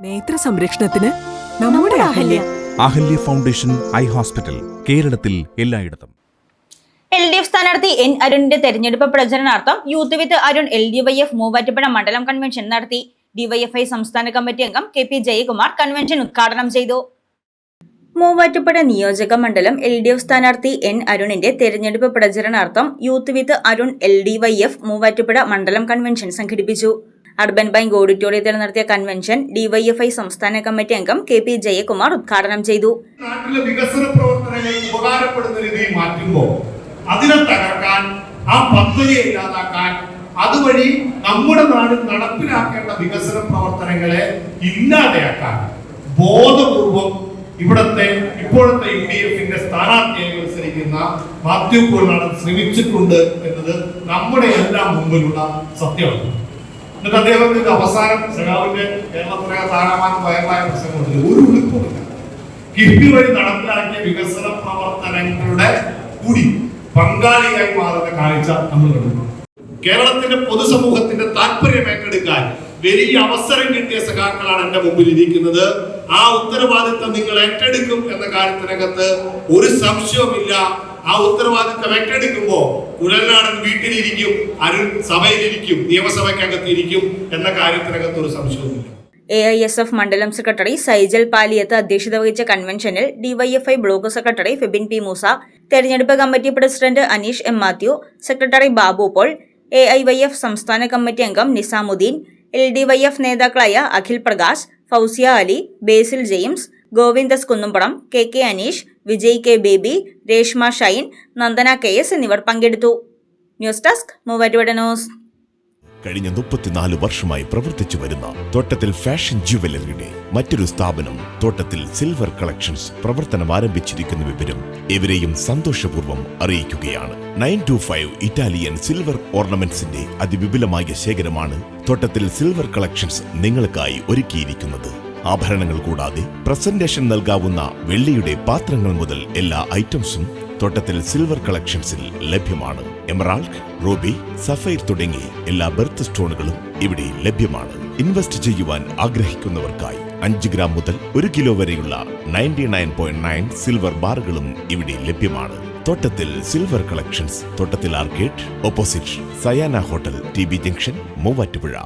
നേത്ര സംരക്ഷണത്തിന് നമ്മുടെ അഹല്യ ഫൗണ്ടേഷൻ ഐ ഹോസ്പിറ്റൽ, കേരളത്തിൽ എല്ലായിടത്തും. LDF സ്ഥാനാർത്ഥി N അരുണിന്റെ തെരഞ്ഞെടുപ്പ് പ്രചരണാർത്ഥം യൂത്ത് വിത്ത് അരുൺ LDYF മൂവാറ്റുപുഴ മണ്ഡലം കൺവെൻഷൻ നടത്തി. DYFI സംസ്ഥാന കമ്മിറ്റി അംഗം KP ജയകുമാർ കൺവെൻഷൻ ഉദ്ഘാടനം ചെയ്തു. മൂവാറ്റുപുഴ നിയോജക മണ്ഡലം LDF സ്ഥാനാർത്ഥി N അരുണിന്റെ തെരഞ്ഞെടുപ്പ് പ്രചരണാർത്ഥം യൂത്ത് വിത്ത് അരുൺ LDYF മൂവാറ്റുപുഴ മണ്ഡലം കൺവെൻഷൻ സംഘടിപ്പിച്ചു. അർബൻ ബാങ്ക് ഓഡിറ്റോറിയത്തിൽ നടത്തിയ കൺവെൻഷൻ DYFI സംസ്ഥാന കമ്മിറ്റി അംഗം KP ജയകുമാർ ഉദ്ഘാടനം ചെയ്തു. നാട്ടിലെ വികസന പ്രവർത്തനങ്ങൾക്ക് ഉപകാരപ്പെടുന്ന രീതിയിൽ മാറ്റുമ്പോൾ അതിനെ തകർക്കാൻ, ആ പദ്ധതിയെ ഇല്ലാതാക്കാൻ, അതുവഴി നമ്മുടെ നാട്ടിൽ നടപ്പിലാക്കേണ്ട വികസന പ്രവർത്തനങ്ങളെ ഇല്ലാതെയാക്കാൻ ബോധപൂർവം ഇപ്പോഴത്തെ UDF സ്ഥാനാർത്ഥിയായി മത്സരിക്കുന്ന മാത്യു കുഴൽനാടൻ ശ്രമിച്ചിട്ടുണ്ട് എന്നത് നമ്മുടെ എല്ലാം മുമ്പിലുള്ള സത്യമാണ്. എന്നിട്ട് അദ്ദേഹത്തിന്റെ അവസാനം സഖാവിന്റെ കേരളത്തിലെ ധാരാളം വയറായ പ്രശ്നങ്ങളുണ്ട്. ഒരു ഉളുപ്പുമില്ല. കിഫ്ബി വഴി നടപ്പിലാക്കിയ വികസന പ്രവർത്തനങ്ങളുടെ കൂടി പങ്കാളിയായി മാറുന്ന കാഴ്ച നമ്മൾ കണ്ടു. കേരളത്തിന്റെ പൊതുസമൂഹത്തിന്റെ താല്പര്യം ഏറ്റെടുക്കാൻ വലിയ അവസരം കിട്ടിയ സഖാക്കളാണ് എന്റെ മുമ്പിൽ ഇരിക്കുന്നത്. ആ ഉത്തരവാദിത്തം നിങ്ങൾ ഏറ്റെടുക്കും എന്ന കാര്യത്തിനകത്ത് ഒരു സംശയവുമില്ല. ആ ഉത്തരവാദിത്തം ഏറ്റെടുക്കുമ്പോ കുഴൽനാടൻ വീട്ടിലിരിക്കും, അരുൺ സഭയിലിരിക്കും, നിയമസഭയ്ക്കകത്തിരിക്കും എന്ന കാര്യത്തിനകത്ത് ഒരു സംശയവുമില്ല. AISF മണ്ഡലം സെക്രട്ടറി സൈജൽ പാലിയത്ത് അധ്യക്ഷത വഹിച്ച കൺവെൻഷനിൽ DYFI block secretary Febin P. Moosa, തെരഞ്ഞെടുപ്പ് committee president Aneesh M. Mathew, secretary Babu Paul, AIYF സംസ്ഥാന കമ്മിറ്റി അംഗം നിസാമുദ്ദീൻ, LDYF നേതാക്കളായ Akhil Prakash, Fousiya Ali, Basil James, Govindas Kunnumpadam, KK Aneesh, Vijay K. Baby, Reshma Shine, Nandana KS എന്നിവർ പങ്കെടുത്തു. News desk Muvattupuzha news. കഴിഞ്ഞ 34 വർഷമായി പ്രവർത്തിച്ചു വരുന്ന തോട്ടത്തിൽ ഫാഷൻ ജുവലറിയുടെ മറ്റൊരു സ്ഥാപനം തോട്ടത്തിൽ സിൽവർ കളക്ഷൻസ് പ്രവർത്തനം ആരംഭിച്ചിരിക്കുന്ന വിവരം ഇവരെയും സന്തോഷപൂർവ്വം അറിയിക്കുകയാണ്. 925 ഇറ്റാലിയൻ സിൽവർ ഓർണമെന്റ്സിന്റെ അതിവിപുലമായ ശേഖരമാണ് തോട്ടത്തിൽ സിൽവർ കളക്ഷൻസ് നിങ്ങൾക്കായി ഒരുക്കിയിരിക്കുന്നത്. ആഭരണങ്ങൾ കൂടാതെ പ്രസന്റേഷൻ നൽകാവുന്ന വെള്ളിയുടെ പാത്രങ്ങൾ മുതൽ എല്ലാ ഐറ്റംസും തോട്ടത്തിൽ സിൽവർ കളക്ഷൻസിൽ ലഭ്യമാണ്. എമറാൾഡ്, റൂബി, സഫൈർ തുടങ്ങി എല്ലാ ബെർത്ത് സ്റ്റോണുകളും ഇവിടെ ലഭ്യമാണ്. ഇൻവെസ്റ്റ് ചെയ്യുവാൻ ആഗ്രഹിക്കുന്നവർക്കായി 5 ഗ്രാം മുതൽ 1 കിലോ വരെയുള്ള 99.9 സിൽവർ ബാറുകളും ഇവിടെ ലഭ്യമാണ്. തോട്ടത്തിൽ സിൽവർ കളക്ഷൻസ്, തോട്ടത്തിൽ arcade, opposite Sayana hotel, TB junction, Muvattupuzha.